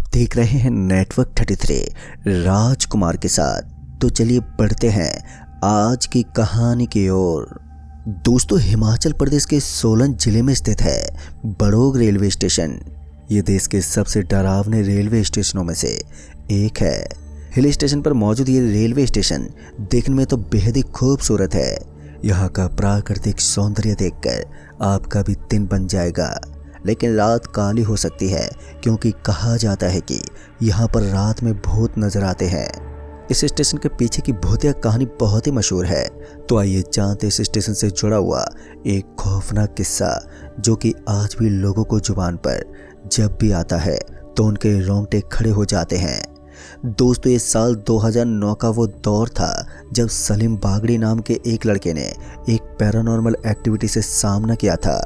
देख रहे हैं नेटवर्क 33 राजकुमार के साथ। तो चलिए बढ़ते हैं आज की कहानी की ओर। दोस्तों, हिमाचल प्रदेश के सोलन जिले में स्थित है बड़ोग रेलवे स्टेशन। ये देश के सबसे डरावने रेलवे स्टेशनों में से एक है। हिल स्टेशन पर मौजूद ये रेलवे स्टेशन देखने में तो बेहद ही खूबसूरत है। यहाँ का प्राकृतिक सौंदर्य देखकर आपका भी दिन बन जाएगा, लेकिन रात काली हो सकती है क्योंकि कहा जाता है कि यहाँ पर रात में भूत नजर आते हैं। इस स्टेशन के पीछे की भूतिया कहानी बहुत ही मशहूर है। तो आइए जानते इस स्टेशन से जुड़ा हुआ एक खौफनाक किस्सा जो कि आज भी लोगों को जुबान पर जब भी आता है तो उनके रोंगटे खड़े हो जाते हैं। दोस्तों, ये साल 2009 का वो दौर था जब सलीम बागड़ी नाम के एक लड़के ने एक पैरानॉर्मल एक्टिविटी से सामना किया था।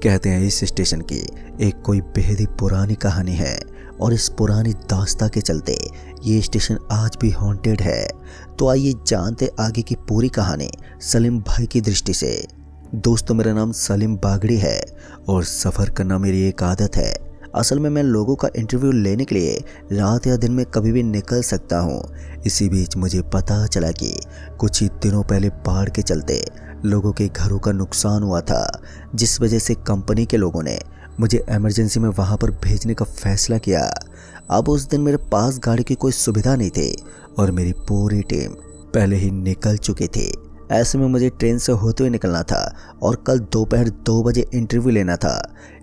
कहते हैं इस स्टेशन की एक कोई बेहद ही पुरानी कहानी है और इस पुरानी दास्तां के चलते ये स्टेशन आज भी हॉन्टेड है। तो आइए जानते आगे की पूरी कहानी सलीम भाई की दृष्टि से। दोस्तों, मेरा नाम सलीम बागड़ी है और सफ़र करना मेरी एक आदत है। असल में मैं लोगों का इंटरव्यू लेने के लिए रात या दिन में कभी भी निकल सकता हूँ। इसी बीच मुझे पता चला कि कुछ ही दिनों पहले बाढ़ के चलते लोगों के घरों का नुकसान हुआ था, जिस वजह से कंपनी के लोगों ने मुझे इमरजेंसी में वहाँ पर भेजने का फैसला किया। अब उस दिन मेरे पास गाड़ी की कोई सुविधा नहीं थी और मेरी पूरी टीम पहले ही निकल चुकी थी। ऐसे में मुझे ट्रेन से होते हुए निकलना था और कल दोपहर 2 बजे इंटरव्यू लेना था।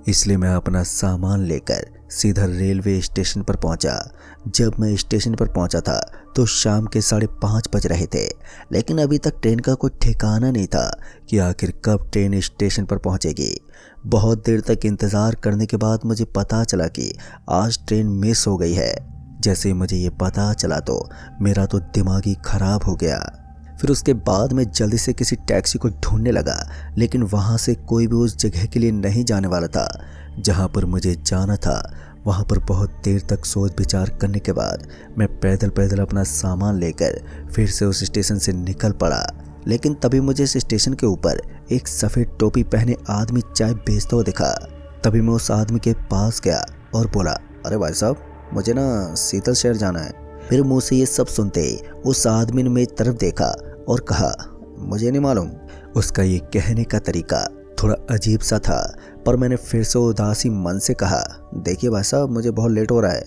इसलिए मैं अपना सामान लेकर सीधा रेलवे स्टेशन पर पहुंचा। जब मैं स्टेशन पर पहुंचा था तो शाम के 5:30 बज रहे थे, लेकिन अभी तक ट्रेन का कोई ठिकाना नहीं था कि आखिर कब ट्रेन स्टेशन पर पहुंचेगी। बहुत देर तक इंतज़ार करने के बाद मुझे पता चला कि आज ट्रेन मिस हो गई है। जैसे ही मुझे ये पता चला तो मेरा तो दिमाग ही खराब हो गया। फिर उसके बाद मैं जल्दी से किसी टैक्सी को ढूंढने लगा, लेकिन वहाँ से कोई भी उस जगह के लिए नहीं जाने वाला था जहाँ पर मुझे जाना था। वहाँ पर बहुत देर तक सोच विचार करने के बाद मैं पैदल पैदल अपना सामान लेकर फिर से उस स्टेशन से निकल पड़ा। लेकिन तभी मुझे इस स्टेशन के ऊपर एक सफ़ेद टोपी पहने आदमी चाय बेचता हुआ दिखा। तभी मैं उस आदमी के पास गया और बोला, अरे भाई साहब, मुझे ना शीतल शहर जाना है। मेरे मुंह से ये सब सुनते ही उस आदमी ने मेरी तरफ देखा और कहा, मुझे नहीं मालूम। उसका ये कहने का तरीका थोड़ा अजीब सा था, पर मैंने फिर से उदासी मन से कहा, देखिए भाई साहब, मुझे बहुत लेट हो रहा है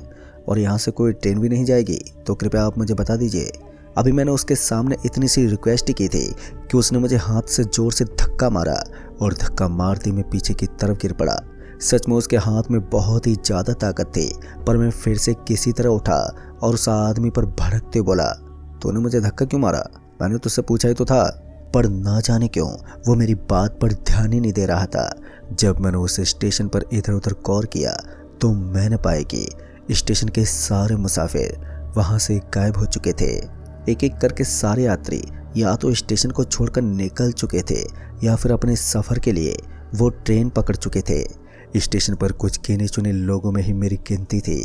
और यहाँ से कोई ट्रेन भी नहीं जाएगी, तो कृपया आप मुझे बता दीजिए। अभी मैंने उसके सामने इतनी सी रिक्वेस्ट की थी कि उसने मुझे हाथ से जोर से धक्का मारा और धक्का मारते मैं पीछे की तरफ गिर पड़ा। सच में उसके हाथ में बहुत ही ज़्यादा ताकत थी, पर मैं फिर से किसी तरह उठा और उस आदमी पर भड़कते बोला, तूने मुझे धक्का क्यों मारा? मैंने तुझसे पूछा ही तो था। पर ना जाने क्यों वो मेरी बात पर ध्यान ही नहीं दे रहा था। जब मैंने उस स्टेशन पर इधर उधर गौर किया तो मैंने पाया कि स्टेशन के सारे मुसाफिर वहाँ से गायब हो चुके थे। एक एक करके सारे यात्री या तो स्टेशन को छोड़कर निकल चुके थे या फिर अपने सफ़र के लिए वो ट्रेन पकड़ चुके थे। स्टेशन पर कुछ गिने चुने लोगों में ही मेरी गिनती थी।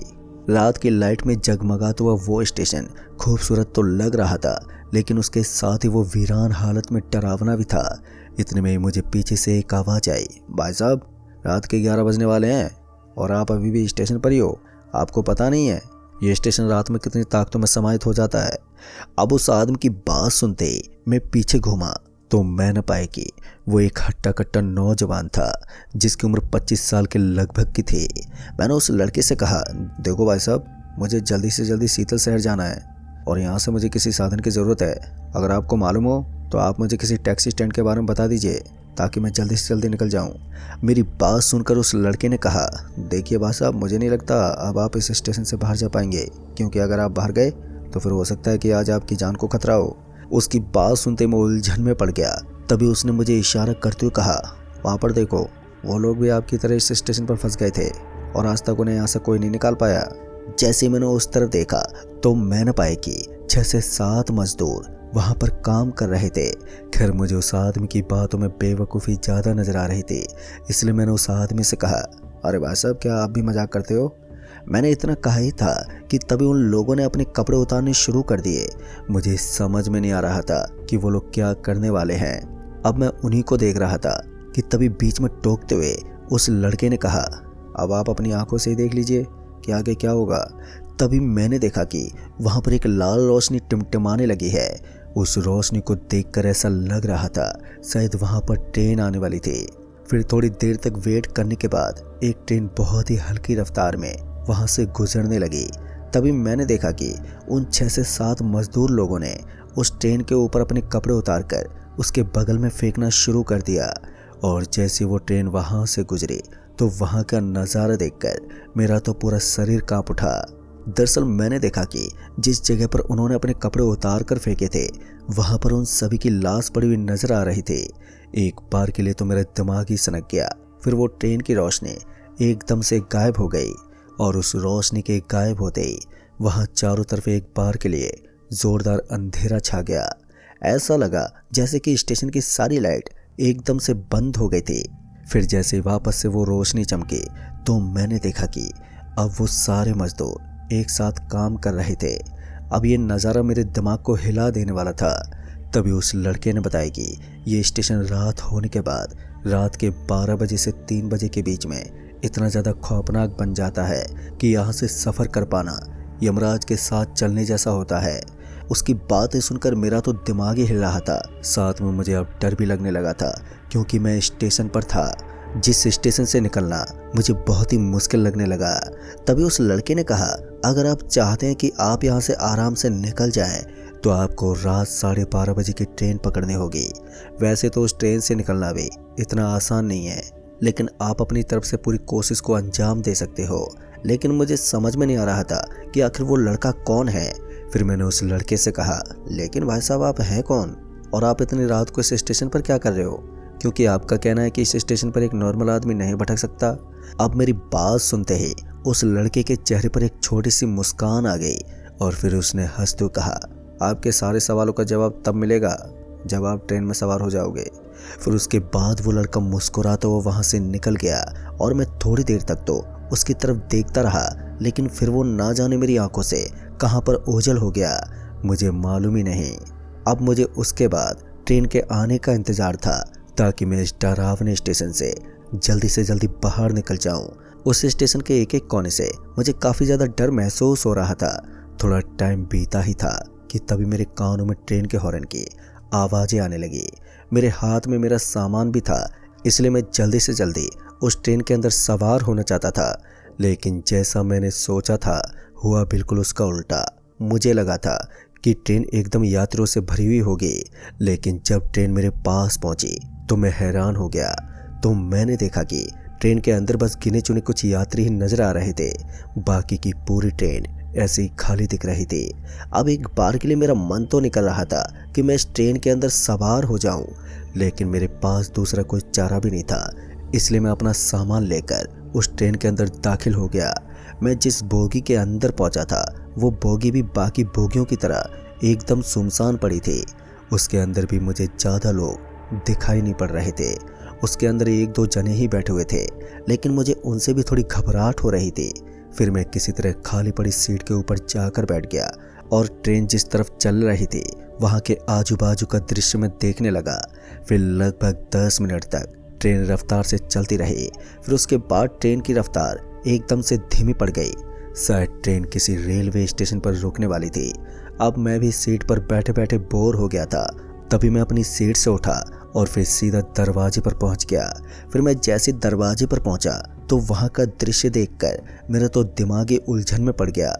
रात की लाइट में जगमगाता हुआ वो स्टेशन खूबसूरत तो लग रहा था, लेकिन उसके साथ ही वो वीरान हालत में डरावना भी था। इतने में ही मुझे पीछे से एक आवाज़ आई, भाई साहब, रात के 11 बजने वाले हैं और आप अभी भी स्टेशन पर ही हो। आपको पता नहीं है ये स्टेशन रात में कितनी ताकतों में समाहित हो जाता है। अब उस आदमी की बात सुनते ही मैं पीछे घूमा तो मैं न पाया कि वो एक हट्टा कट्टा नौजवान था जिसकी उम्र 25 साल के लगभग की थी। मैंने उस लड़के से कहा, देखो भाई साहब, मुझे जल्दी से जल्दी शीतल शहर जाना है और यहाँ से मुझे किसी साधन की ज़रूरत है। अगर आपको मालूम हो तो आप मुझे किसी टैक्सी स्टैंड के बारे में बता दीजिए ताकि मैं जल्दी से जल्दी निकल जाऊँ। मेरी बात सुनकर उस लड़के ने कहा, देखिए भाई साहब, मुझे नहीं लगता अब आप इस स्टेशन से बाहर जा पाएंगे, क्योंकि अगर आप बाहर गए तो फिर हो सकता है कि आज आपकी जान को खतरा हो। उसकी बात सुनते मैं उलझन में पड़ गया। तभी उसने मुझे इशारा करते हुए कहा, वहाँ पर देखो, वो लोग भी आपकी तरह इस स्टेशन पर फंस गए थे और आज तक उन्हें यहाँ से कोई नहीं निकाल पाया। जैसे मैंने उस तरफ देखा तो मैंने पाया कि 6 से 7 मजदूर वहाँ पर काम कर रहे थे। खैर, मुझे उस आदमी की बातों में बेवकूफ़ी ज़्यादा नज़र आ रही थी, इसलिए मैंने उस आदमी से कहा, अरे भाई साहब, क्या आप भी मजाक करते हो? मैंने इतना कहा ही था कि तभी उन लोगों ने अपने कपड़े उतारने शुरू कर दिए। मुझे समझ में नहीं आ रहा था कि वो लोग क्या करने वाले हैं। अब मैं उन्हीं को देख रहा था कि तभी बीच में टोकते हुए उस लड़के ने कहा, अब आप अपनी आंखों से ही देख लीजिए कि आगे क्या होगा। तभी मैंने देखा कि वहाँ पर एक लाल रोशनी टिमटिमाने लगी है। उस रोशनी को देखकर ऐसा लग रहा था शायद वहाँ पर ट्रेन आने वाली थी। फिर थोड़ी देर तक वेट करने के बाद एक ट्रेन बहुत ही हल्की रफ्तार में वहाँ से गुजरने लगी। तभी मैंने देखा कि उन 6 से 7 मजदूर लोगों ने उस ट्रेन के ऊपर अपने कपड़े उतारकर उसके बगल में फेंकना शुरू कर दिया। और जैसे वो ट्रेन वहाँ से गुजरी तो वहाँ का नज़ारा देखकर मेरा तो पूरा शरीर कांप उठा। दरअसल मैंने देखा कि जिस जगह पर उन्होंने अपने कपड़े उतार कर फेंके थे वहाँ पर उन सभी की लाश पड़ी हुई नजर आ रही थी। एक बार के लिए तो मेरा दिमाग ही सनक गया। फिर वो ट्रेन की रोशनी एकदम से गायब हो गई और उस रोशनी के गायब होते ही वहाँ चारों तरफ एक बार के लिए जोरदार अंधेरा छा गया। ऐसा लगा जैसे कि स्टेशन की सारी लाइट एकदम से बंद हो गई थी। फिर जैसे वापस से वो रोशनी चमकी तो मैंने देखा कि अब वो सारे मजदूर एक साथ काम कर रहे थे। अब ये नज़ारा मेरे दिमाग को हिला देने वाला था। तभी उस लड़के ने बताया कि ये स्टेशन रात होने के बाद रात के 12 बजे से 3 बजे के बीच में इतना ज़्यादा खौफनाक बन जाता है कि यहाँ से सफ़र कर पाना यमराज के साथ चलने जैसा होता है। उसकी बातें सुनकर मेरा तो दिमाग ही हिल रहा था, साथ में मुझे अब डर भी लगने लगा था क्योंकि मैं स्टेशन पर था जिस स्टेशन से निकलना मुझे बहुत ही मुश्किल लगने लगा। तभी उस लड़के ने कहा, अगर आप चाहते हैं कि आप यहाँ से आराम से निकल जाएं तो आपको रात 12:30 बजे की ट्रेन पकड़नी होगी। वैसे तो उस ट्रेन से निकलना भी इतना आसान नहीं है, लेकिन आप अपनी तरफ से पूरी कोशिश को अंजाम दे सकते हो। लेकिन मुझे समझ में नहीं आ रहा था कि आखिर वो लड़का कौन है। फिर मैंने उस लड़के से कहा, लेकिन भाई साहब आप हैं कौन और आप इतनी रात को इस स्टेशन पर क्या कर रहे हो? क्योंकि आपका कहना है कि इस स्टेशन पर एक नॉर्मल आदमी नहीं भटक सकता। अब मेरी बात सुनते ही उस लड़के के चेहरे पर एक छोटी सी मुस्कान आ गई और फिर उसने हंसते हुए कहा, आपके सारे सवालों का जवाब तब मिलेगा जब आप ट्रेन में सवार हो जाओगे। फिर उसके बाद वो लड़का मुस्कुराता हुआ वहाँ से निकल गया और मैं थोड़ी देर तक तो उसकी तरफ देखता रहा, लेकिन फिर वो ना जाने मेरी आंखों से कहाँ पर ओझल हो गया मुझे मालूम ही नहीं। अब मुझे उसके बाद ट्रेन के आने का इंतज़ार था ताकि मैं इस डरावने स्टेशन से जल्दी बाहर निकल जाऊं। उस स्टेशन के एक एक कोने से मुझे काफ़ी ज़्यादा डर महसूस हो रहा था। थोड़ा टाइम बीता ही था कि तभी मेरे कानों में ट्रेन के हॉर्न की आवाज़ें आने लगी। मेरे हाथ में मेरा सामान भी था, इसलिए मैं जल्दी से जल्दी उस ट्रेन के अंदर सवार होना चाहता था, लेकिन जैसा मैंने सोचा था हुआ बिल्कुल उसका उल्टा। मुझे लगा था कि ट्रेन एकदम यात्रियों से भरी हुई होगी, लेकिन जब ट्रेन मेरे पास पहुंची तो मैं हैरान हो गया। तो मैंने देखा कि ट्रेन के अंदर बस गिने चुने कुछ यात्री ही नजर आ रहे थे, बाकी की पूरी ट्रेन ऐसे ही खाली दिख रही थी। अब एक बार के लिए मेरा मन तो निकल रहा था कि मैं इस ट्रेन के अंदर सवार हो जाऊं, लेकिन मेरे पास दूसरा कोई चारा भी नहीं था, इसलिए मैं अपना सामान लेकर उस ट्रेन के अंदर दाखिल हो गया। मैं जिस बोगी के अंदर पहुंचा था वो बोगी भी बाकी बोगियों की तरह एकदम सुनसान पड़ी थी। उसके अंदर भी मुझे ज़्यादा लोग दिखाई नहीं पड़ रहे थे। उसके अंदर 1-2 जने ही बैठे हुए थे, लेकिन मुझे उनसे भी थोड़ी घबराहट हो रही थी। फिर मैं किसी तरह खाली पड़ी सीट के ऊपर जाकर बैठ गया और ट्रेन जिस तरफ चल रही थी वहाँ के आजू बाजू का दृश्य मैं देखने लगा। फिर लगभग 10 मिनट तक ट्रेन रफ्तार से चलती रही। फिर उसके बाद ट्रेन की रफ्तार एकदम से धीमी पड़ गई। शायद ट्रेन किसी रेलवे स्टेशन पर रुकने वाली थी। अब मैं भी सीट पर बैठे बैठे बोर हो गया था। तभी मैं अपनी सीट से उठा और फिर सीधा दरवाजे पर पहुंच गया। फिर मैं जैसे दरवाजे पर पहुंचा तो वहां का दृश्य देखकर मेरा तो दिमागी उलझन में पड़ गया।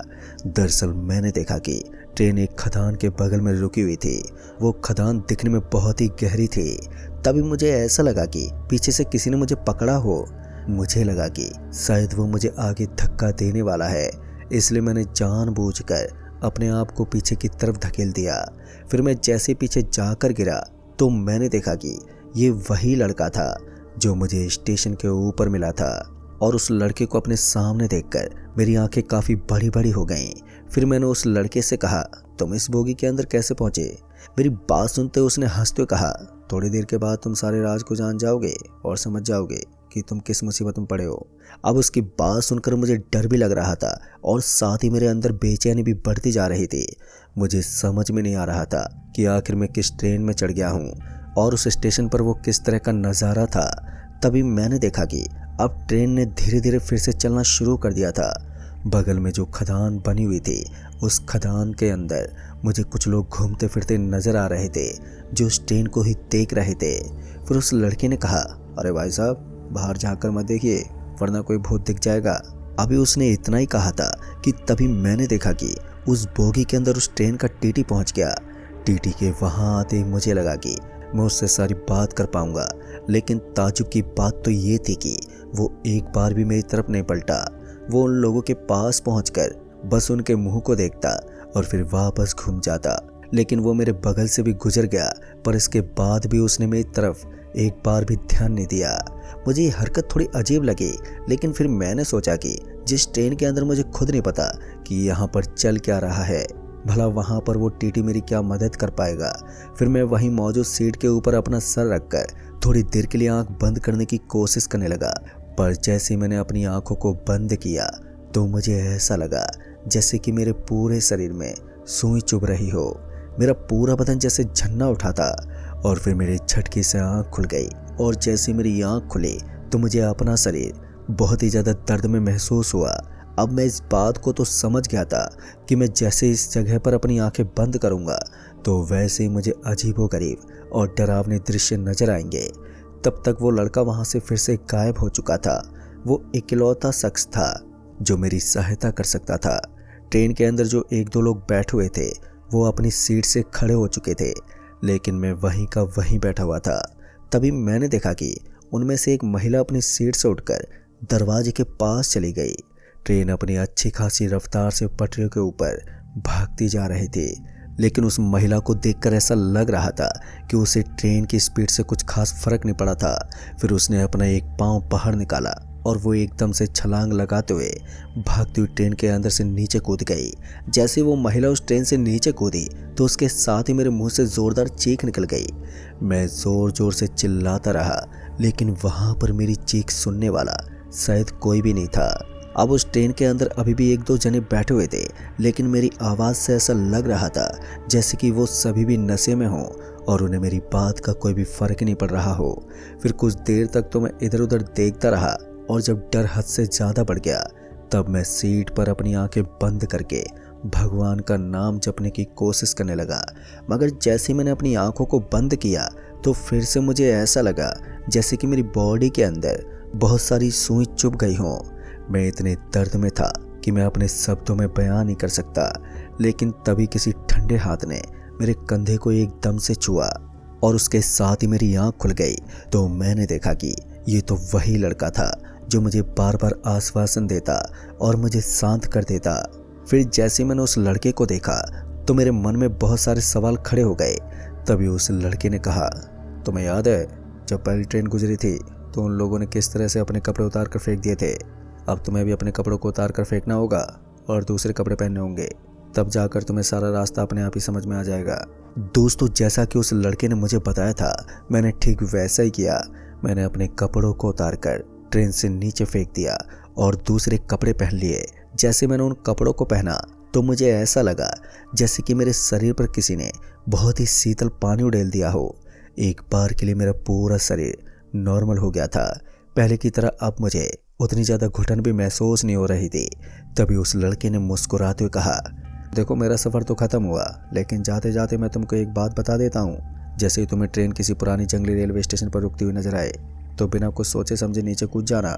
दरअसल मैंने देखा कि ट्रेन एक खदान के बगल में रुकी हुई थी। वो खदान दिखने में बहुत ही गहरी थी। तभी मुझे ऐसा लगा कि पीछे से किसी ने मुझे पकड़ा हो। मुझे लगा कि शायद वो मुझे आगे धक्का देने वाला है, इसलिए मैंने जानबूझकर अपने आप को पीछे की तरफ धकेल दिया। फिर मैं जैसे पीछे जाकर गिरा तो मैंने देखा कि ये वही लड़का था जो मुझे स्टेशन के ऊपर मिला था। और उस लड़के को अपने सामने देखकर मेरी आंखें काफ़ी बड़ी बड़ी हो गईं। फिर मैंने उस लड़के से कहा, तुम इस बोगी के अंदर कैसे पहुंचे? मेरी बात सुनते उसने हंसते हुए कहा, थोड़ी देर के बाद तुम सारे राज को जान जाओगे और समझ जाओगे कि तुम किस मुसीबत में पड़े हो। अब उसकी बात सुनकर मुझे डर भी लग रहा था और साथ ही मेरे अंदर बेचैनी भी बढ़ती जा रही थी। मुझे समझ में नहीं आ रहा था कि आखिर मैं किस ट्रेन में चढ़ गया हूँ और उस स्टेशन पर वो किस तरह का नज़ारा था। तभी मैंने देखा कि अब ट्रेन ने धीरे धीरे फिर से चलना शुरू कर दिया था। बगल में जो खदान बनी हुई थी उस खदान के अंदर मुझे कुछ लोग घूमते फिरते नजर आ रहे थे जो उस ट्रेन को ही देख रहे थे। फिर उस लड़के ने कहा, अरे भाई साहब बाहर झांक कर मत देखिए वरना कोई भूत दिख जाएगा। अभी उसने इतना ही कहा था कि तभी मैंने देखा कि उस बोगी के अंदर उस ट्रेन का टीटी पहुंच गया। टीटी के वहां आते ही मुझे लगा कि मैं उससे सारी बात कर पाऊंगा, लेकिन ताजुब की बात तो ये थी कि वो एक बार भी मेरी तरफ नहीं पलटा। वो उन लोगों के पास पहुंचकर बस उनके मुंह को देखता और फिर वापस घूम जाता। लेकिन वो मेरे बगल से भी गुजर गया, पर इसके बाद भी उसने मेरी तरफ एक बार भी ध्यान नहीं दिया। मुझे ये हरकत थोड़ी अजीब लगी, लेकिन फिर मैंने सोचा कि जिस ट्रेन के अंदर मुझे खुद नहीं पता कि यहाँ पर चल क्या रहा है, भला वहाँ पर वो टीटी मेरी क्या मदद कर पाएगा। फिर मैं वहीं मौजूद सीट के ऊपर अपना सर रखकर थोड़ी देर के लिए आंख बंद करने की कोशिश करने लगा, पर जैसे मैंने अपनी आंखों को बंद किया तो मुझे ऐसा लगा जैसे कि मेरे पूरे शरीर में सुई चुभ रही हो। मेरा पूरा बदन जैसे झन्ना उठा था और फिर मेरे झटके से आंख खुल गई, और जैसे मेरी आंख खुली तो मुझे अपना शरीर बहुत ही ज़्यादा दर्द में महसूस हुआ। अब मैं इस बात को तो समझ गया था कि मैं जैसे इस जगह पर अपनी आंखें बंद करूंगा तो वैसे ही मुझे अजीबोगरीब और डरावने दृश्य नजर आएंगे। तब तक वो लड़का वहां से फिर से गायब हो चुका था। वो इकलौता शख्स था जो मेरी सहायता कर सकता था। ट्रेन के अंदर जो एक दो लोग बैठे हुए थे वो अपनी सीट से खड़े हो चुके थे, लेकिन मैं वहीं का वहीं बैठा हुआ था। तभी मैंने देखा कि उनमें से एक महिला अपनी सीट से उठकर दरवाजे के पास चली गई। ट्रेन अपनी अच्छी खासी रफ्तार से पटरियों के ऊपर भागती जा रही थी, लेकिन उस महिला को देखकर ऐसा लग रहा था कि उसे ट्रेन की स्पीड से कुछ खास फर्क नहीं पड़ा था। फिर उसने अपना एक पांव बाहर निकाला और वो एकदम से छलांग लगाते हुए भागती हुई ट्रेन के अंदर से नीचे कूद गई। जैसे वो महिला उस ट्रेन से नीचे कूदी तो उसके साथ ही मेरे मुंह से जोरदार चीख निकल गई। मैं जोर जोर से चिल्लाता रहा, लेकिन वहां पर मेरी चीख सुनने वाला शायद कोई भी नहीं था। अब उस ट्रेन के अंदर अभी भी एक दो जने बैठे हुए थे, लेकिन मेरी आवाज़ से ऐसा लग रहा था जैसे कि वो सभी भी नशे में हों और उन्हें मेरी बात का कोई भी फर्क नहीं पड़ रहा हो। फिर कुछ देर तक तो मैं इधर उधर देखता रहा, और जब डर हद से ज़्यादा बढ़ गया तब मैं सीट पर अपनी आंखें बंद करके भगवान का नाम जपने की कोशिश करने लगा। मगर जैसे मैंने अपनी आंखों को बंद किया तो फिर से मुझे ऐसा लगा जैसे कि मेरी बॉडी के अंदर बहुत सारी सुई चुभ गई हों। मैं इतने दर्द में था कि मैं अपने शब्दों में बयान नहीं कर सकता, लेकिन तभी किसी ठंडे हाथ ने मेरे कंधे को एकदम से छुआ और उसके साथ ही मेरी आंख खुल गई। तो मैंने देखा कि ये तो वही लड़का था जो मुझे बार बार आश्वासन देता और मुझे शांत कर देता। फिर जैसे मैंने उस लड़के को देखा तो मेरे मन में बहुत सारे सवाल खड़े हो गए। तभी उस लड़के ने कहा, तुम्हें याद है जब पहली ट्रेन गुजरी थी तो उन लोगों ने किस तरह से अपने कपड़े उतार कर फेंक दिए थे? अब तुम्हें भी अपने कपड़ों को उतार कर फेंकना होगा और दूसरे कपड़े पहनने होंगे, तब जाकर तुम्हें सारा रास्ता अपने आप ही समझ में आ जाएगा। दोस्तों, जैसा कि उस लड़के ने मुझे बताया था मैंने ठीक वैसा ही किया। मैंने अपने कपड़ों को उतार कर ट्रेन से नीचे फेंक दिया और दूसरे कपड़े पहन लिए। जैसे मैंने उन कपड़ों को पहना तो मुझे ऐसा लगा जैसे कि मेरे शरीर पर किसी ने बहुत ही शीतल पानी उड़ेल दिया हो। एक बार के लिए मेरा पूरा शरीर नॉर्मल हो गया था। पहले की तरह अब मुझे उतनी ज़्यादा घुटन भी महसूस नहीं हो रही थी। तभी उस लड़के ने मुस्कुराते हुए कहा, देखो मेरा सफ़र तो ख़त्म हुआ, लेकिन जाते जाते मैं तुमको एक बात बता देता हूँ। जैसे ही तुम्हें ट्रेन किसी पुरानी जंगली रेलवे स्टेशन पर रुकती हुई नजर आए तो बिना कुछ सोचे समझे नीचे कूद जाना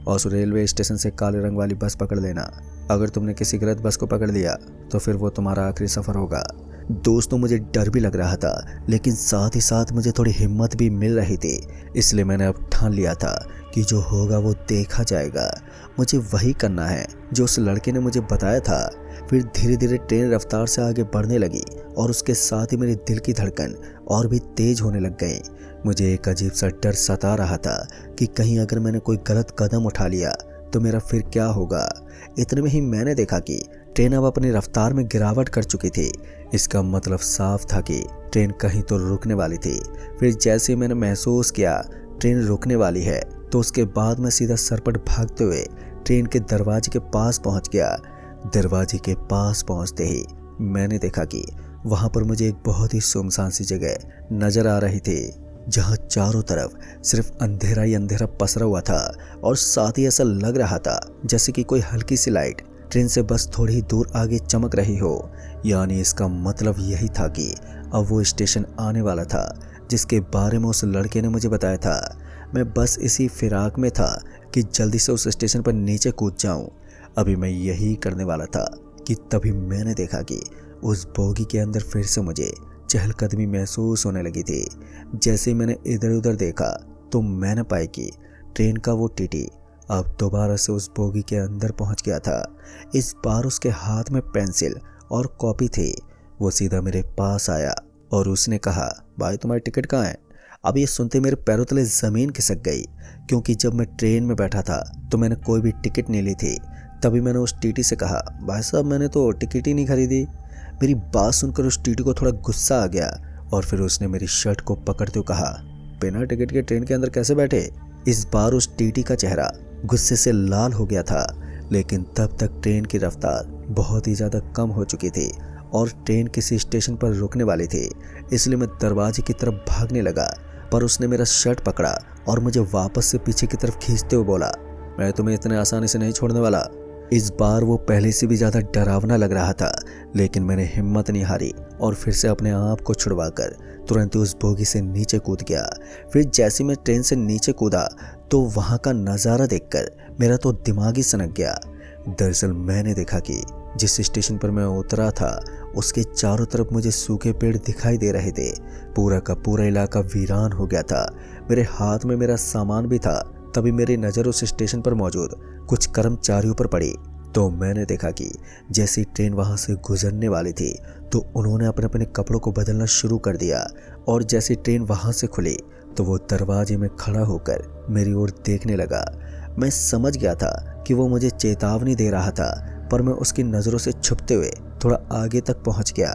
और उस रेलवे स्टेशन से काले रंग वाली बस पकड़ लेना। अगर तुमने किसी गलत बस को पकड़ लिया तो फिर वो तुम्हारा आखिरी सफ़र होगा। दोस्तों, मुझे डर भी लग रहा था, लेकिन साथ ही साथ मुझे थोड़ी हिम्मत भी मिल रही थी। इसलिए मैंने अब ठान लिया था कि जो होगा वो देखा जाएगा। मुझे वही करना है जो उस लड़के ने मुझे बताया था। फिर धीरे धीरे ट्रेन रफ्तार से आगे बढ़ने लगी और उसके साथ ही मेरे दिल की धड़कन और भी तेज होने लग गई। मुझे एक अजीब सा डर सता रहा था कि कहीं अगर मैंने कोई गलत कदम उठा लिया तो मेरा फिर क्या होगा। इतने में ही मैंने देखा कि ट्रेन अब अपनी रफ्तार में गिरावट कर चुकी थी। इसका मतलब साफ था कि ट्रेन कहीं तो रुकने वाली थी। फिर जैसे मैंने महसूस किया ट्रेन रुकने वाली है तो उसके बाद मैं सीधा सरपट भागते हुए ट्रेन के दरवाजे के पास पहुंच गया। दरवाजे के पास पहुंचते ही मैंने देखा कि वहां पर मुझे एक बहुत ही सुनसान सी जगह नजर आ रही थी, जहां चारों तरफ सिर्फ अंधेरा ही अंधेरा पसरा हुआ था और साथ ही ऐसा लग रहा था जैसे कि कोई हल्की सी लाइट ट्रेन से बस थोड़ी ही दूर आगे चमक रही हो। यानी इसका मतलब यही था कि अब वो स्टेशन आने वाला था जिसके बारे में उस लड़के ने मुझे बताया था। मैं बस इसी फिराक में था कि जल्दी से उस स्टेशन पर नीचे कूद जाऊं। अभी मैं यही करने वाला था कि तभी मैंने देखा कि उस बोगी के अंदर फिर से मुझे चहलकदमी महसूस होने लगी थी। जैसे ही मैंने इधर उधर देखा तो मैंने पाया कि ट्रेन का वो टीटी अब दोबारा से उस बोगी के अंदर पहुंच गया था। इस बार उसके हाथ में पेंसिल और कॉपी थी। वो सीधा मेरे पास आया और उसने कहा, भाई तुम्हारी टिकट कहाँ है? अब ये सुनते मेरे पैरों तले ज़मीन खिसक गई, क्योंकि जब मैं ट्रेन में बैठा था तो मैंने कोई भी टिकट नहीं ली थी। तभी मैंने उस टीटी से कहा, भाई साहब मैंने तो टिकट ही नहीं खरीदी। मेरी बात सुनकर उस टीटी को थोड़ा गुस्सा आ गया और फिर उसने मेरी शर्ट को पकड़ते हुए कहा, बिना टिकट के ट्रेन के अंदर कैसे बैठे? इस बार उस टीटी का चेहरा गुस्से से लाल हो गया था, लेकिन तब तक ट्रेन की रफ्तार बहुत ही ज़्यादा कम हो चुकी थी और ट्रेन किसी स्टेशन पर रुकने वाली थी। इसलिए मैं दरवाजे की तरफ भागने लगा, पर उसने मेरा शर्ट पकड़ा और मुझे वापस से पीछे की तरफ खींचते हुए बोला, मैं तुम्हें इतने आसानी से नहीं छोड़ने वाला। इस बार वो पहले से भी ज़्यादा डरावना लग रहा था, लेकिन मैंने हिम्मत नहीं हारी और फिर से अपने आप को छुड़वाकर तुरंत उस बोगी से नीचे कूद गया। फिर जैसे मैं ट्रेन से नीचे कूदा तो वहाँ का नज़ारा देखकर मेरा तो दिमाग ही सनक गया। दरअसल मैंने देखा कि जिस स्टेशन पर मैं उतरा था उसके चारों तरफ मुझे सूखे पेड़ दिखाई दे रहे थे। पूरा का पूरा इलाका वीरान हो गया था। मेरे हाथ में मेरा सामान भी था। तभी मेरी नज़र उस स्टेशन पर मौजूद कुछ कर्मचारियों पर पड़ी तो मैंने देखा कि जैसी ट्रेन वहां से गुजरने वाली थी तो उन्होंने अपने अपने कपड़ों को बदलना शुरू कर दिया और जैसी ट्रेन वहां से खुली तो वो दरवाजे में खड़ा होकर मेरी ओर देखने लगा। मैं समझ गया था कि वो मुझे चेतावनी दे रहा था, पर मैं उसकी नज़रों से छुपते हुए थोड़ा आगे तक पहुंच गया।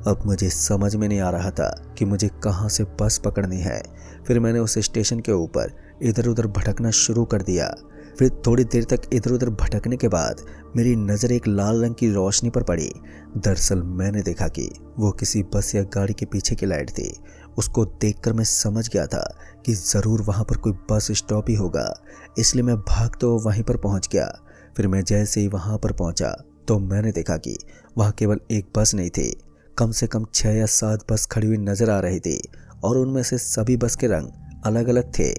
अब मुझे समझ में नहीं आ रहा था कि मुझे कहां से बस पकड़नी है। फिर मैंने उस स्टेशन के ऊपर इधर उधर भटकना शुरू कर दिया। फिर थोड़ी देर तक इधर उधर भटकने के बाद मेरी नज़र एक लाल रंग की रोशनी पर पड़ी। दरअसल मैंने देखा कि वो किसी बस या गाड़ी के पीछे की लाइट थी। उसको देखकर मैं समझ गया था कि ज़रूर वहाँ पर कोई बस स्टॉप ही होगा, इसलिए मैं भागते हुए वहीं पर पहुँच गया। फिर मैं जैसे ही वहाँ पर पहुँचा तो मैंने देखा कि वहाँ केवल एक बस नहीं थी, कम से कम 6 या 7 बस खड़ी हुई नज़र आ रही थी और उनमें से सभी बस के रंग अलग अलग थे।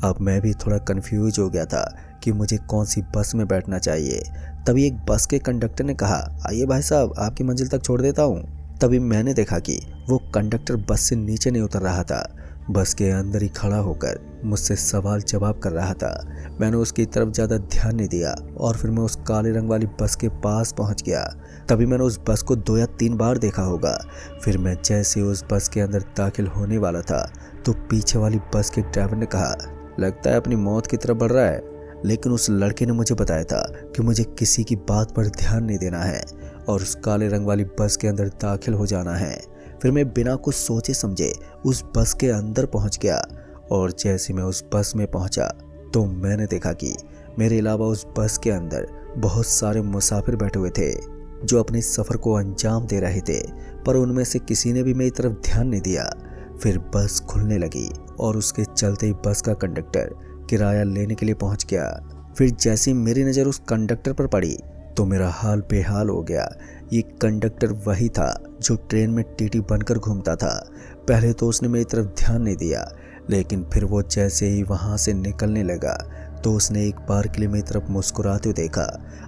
अब मैं भी थोड़ा कंफ्यूज हो गया था कि मुझे कौन सी बस में बैठना चाहिए। तभी एक बस के कंडक्टर ने कहा, आइए भाई साहब आपकी मंजिल तक छोड़ देता हूँ। तभी मैंने देखा कि वो कंडक्टर बस से नीचे नहीं उतर रहा था, बस के अंदर ही खड़ा होकर मुझसे सवाल जवाब कर रहा था। मैंने उसकी तरफ ज़्यादा ध्यान नहीं दिया और फिर मैं उस काले रंग वाली बस के पास पहुंच गया। तभी मैंने उस बस को 2 या 3 बार देखा होगा। फिर मैं जैसे उस बस के अंदर दाखिल होने वाला था तो पीछे वाली बस के ड्राइवर ने कहा, लगता है अपनी मौत की तरफ बढ़ रहा है। लेकिन उस लड़के ने मुझे बताया था कि मुझे किसी की बात पर ध्यान नहीं देना है और उस काले रंग वाली बस के अंदर दाखिल हो जाना है। फिर मैं बिना कुछ सोचे समझे उस बस के अंदर पहुंच गया और जैसे मैं उस बस में पहुंचा तो मैंने देखा कि मेरे अलावा उस बस के अंदर बहुत सारे मुसाफिर बैठे हुए थे जो अपने सफ़र को अंजाम दे रहे थे, पर उनमें से किसी ने भी मेरी तरफ ध्यान नहीं दिया। फिर बस खुलने लगी और उसके चलते ही बस का कंडक्टर किराया लेने के लिए पहुंच गया। फिर जैसे ही मेरी नज़र उस कंडक्टर पर पड़ी तो मेरा हाल बेहाल हो गया। ये कंडक्टर वही था जो ट्रेन में टीटी बनकर घूमता था। पहले तो उसने मेरी तरफ ध्यान नहीं दिया, लेकिन फिर वो जैसे ही वहाँ से निकलने लगा तो उसने एक बार के लिए मेरी तरफ मुस्कुराते हुए देखा।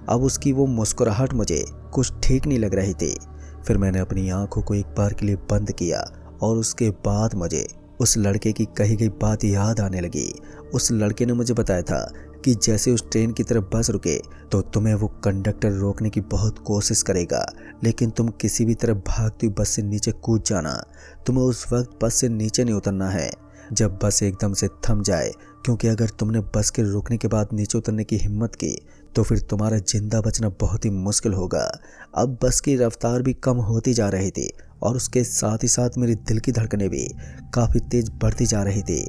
अब उसकी वो मुस्कुराहट मुझे कुछ ठीक नहीं लग रही थी। फिर मैंने अपनी आंखों को एक बार के लिए बंद किया और उसके बाद मुझे उस लड़के की कही गई बात याद आने लगी। उस लड़के ने मुझे बताया था कि जैसे उस ट्रेन की तरफ बस रुके तो तुम्हें वो कंडक्टर रोकने की बहुत कोशिश करेगा, लेकिन तुम किसी भी तरह भागती हुई बस से नीचे कूद जाना। तुम्हें उस वक्त बस से नीचे नहीं उतरना है जब बस एकदम से थम जाए, क्योंकि अगर तुमने बस के रुकने के बाद नीचे उतरने की हिम्मत की तो फिर तुम्हारा जिंदा बचना बहुत ही मुश्किल होगा। अब बस की रफ्तार भी कम होती जा रही थी और उसके साथ ही साथ मेरी दिल की धड़कनें भी काफ़ी तेज बढ़ती जा रही थी।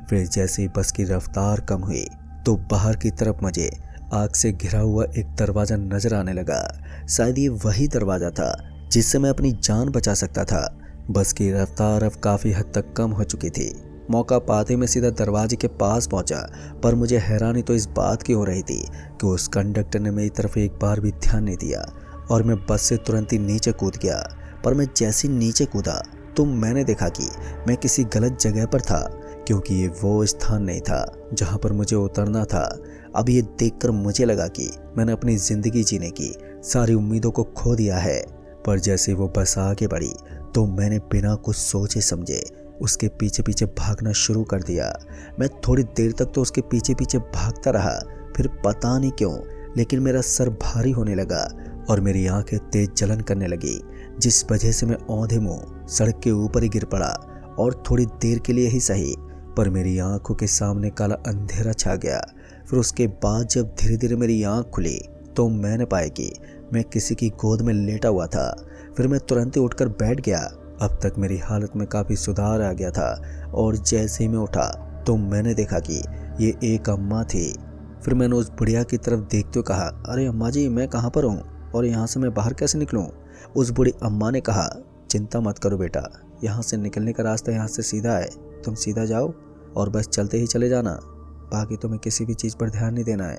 फिर जैसे ही बस की रफ्तार कम हुई तो बाहर की तरफ मुझे आग से घिरा हुआ एक दरवाज़ा नज़र आने लगा। शायद ये वही दरवाज़ा था जिससे मैं अपनी जान बचा सकता था। बस की रफ्तार अब काफ़ी हद तक कम हो चुकी थी मौका पाते मैं सीधा दरवाजे के पास पहुंचा, पर मुझे हैरानी तो इस बात की हो रही थी कि उस कंडक्टर ने मेरी तरफ एक बार भी ध्यान नहीं दिया और मैं बस से तुरंत ही नीचे कूद गया। पर मैं जैसे नीचे कूदा तो मैंने देखा कि मैं किसी गलत जगह पर था, क्योंकि ये वो स्थान नहीं था जहाँ पर मुझे उतरना था। अब ये देखकर मुझे लगा कि मैंने अपनी ज़िंदगी जीने की सारी उम्मीदों को खो दिया है। पर जैसे वो बस आगे बढ़ी तो मैंने बिना कुछ सोचे समझे उसके पीछे पीछे भागना शुरू कर दिया। मैं थोड़ी देर तक तो उसके पीछे पीछे भागता रहा, फिर पता नहीं क्यों लेकिन मेरा सर भारी होने लगा और मेरी आंखें तेज जलन करने लगी, जिस वजह से मैं औंधे मुंह सड़क के ऊपर ही गिर पड़ा। और थोड़ी देर के लिए ही सही, पर मेरी आंखों के सामने काला अंधेरा छा गया। फिर उसके बाद जब धीरे धीरे मेरी आंख खुली तो मैंने पाया कि मैं किसी की गोद में लेटा हुआ था। फिर मैं तुरंत ही उठकर बैठ गया। अब तक मेरी हालत में काफ़ी सुधार आ गया था और जैसे ही मैं उठा तो मैंने देखा कि ये एक अम्मा थी। फिर मैंने उस बुढ़िया की तरफ देखते हुए कहा, अरे अम्मा जी, मैं कहाँ पर हूँ और यहाँ से मैं बाहर कैसे निकलूँ? उस बूढ़ी अम्मा ने कहा, चिंता मत करो बेटा, यहाँ से निकलने का रास्ता यहाँ से सीधा है। तुम सीधा जाओ और बस चलते ही चले जाना, बाकी तुम्हें किसी भी चीज़ पर ध्यान नहीं देना है।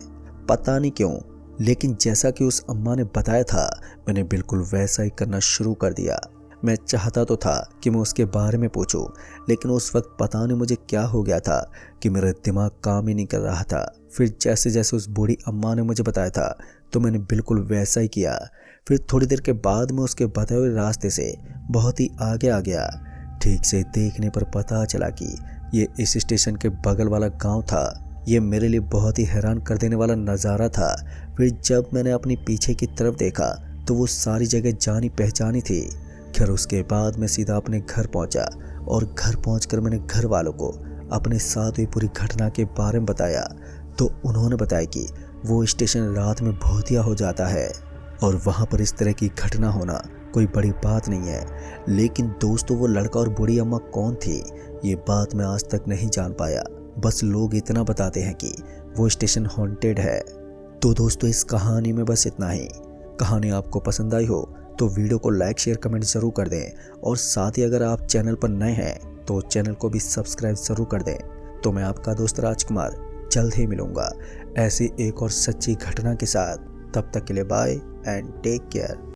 पता नहीं क्यों, लेकिन जैसा कि उस अम्मा ने बताया था मैंने बिल्कुल वैसा ही करना शुरू कर दिया। मैं चाहता तो था कि मैं उसके बारे में पूछूं, लेकिन उस वक्त पता नहीं मुझे क्या हो गया था कि मेरा दिमाग काम ही नहीं कर रहा था। फिर जैसे जैसे उस बूढ़ी अम्मा ने मुझे बताया था तो मैंने बिल्कुल वैसा ही किया। फिर थोड़ी देर के बाद मैं उसके बताए हुए रास्ते से बहुत ही आगे आ गया। ठीक से देखने पर पता चला कि ये इस स्टेशन के बगल वाला गाँव था। ये मेरे लिए बहुत ही हैरान कर देने वाला नज़ारा था। फिर जब मैंने अपनी पीछे की तरफ देखा तो वो सारी जगह जानी पहचानी थी। खैर उसके बाद मैं सीधा अपने घर पहुंचा और घर पहुंचकर मैंने घर वालों को अपने साथ हुई पूरी घटना के बारे में बताया। तो उन्होंने बताया कि वो स्टेशन रात में भूतिया हो जाता है और वहाँ पर इस तरह की घटना होना कोई बड़ी बात नहीं है। लेकिन दोस्तों, वो लड़का और बूढ़ी अम्मा कौन थी ये बात मैं आज तक नहीं जान पाया। बस लोग इतना बताते हैं कि वो स्टेशन हॉन्टेड है। तो दोस्तों, इस कहानी में बस इतना ही। कहानी आपको पसंद आई हो तो वीडियो को लाइक शेयर कमेंट ज़रूर कर दें और साथ ही अगर आप चैनल पर नए हैं तो चैनल को भी सब्सक्राइब ज़रूर कर दें। तो मैं आपका दोस्त राजकुमार जल्द ही मिलूँगा ऐसी एक और सच्ची घटना के साथ। तब तक के लिए बाय एंड टेक केयर।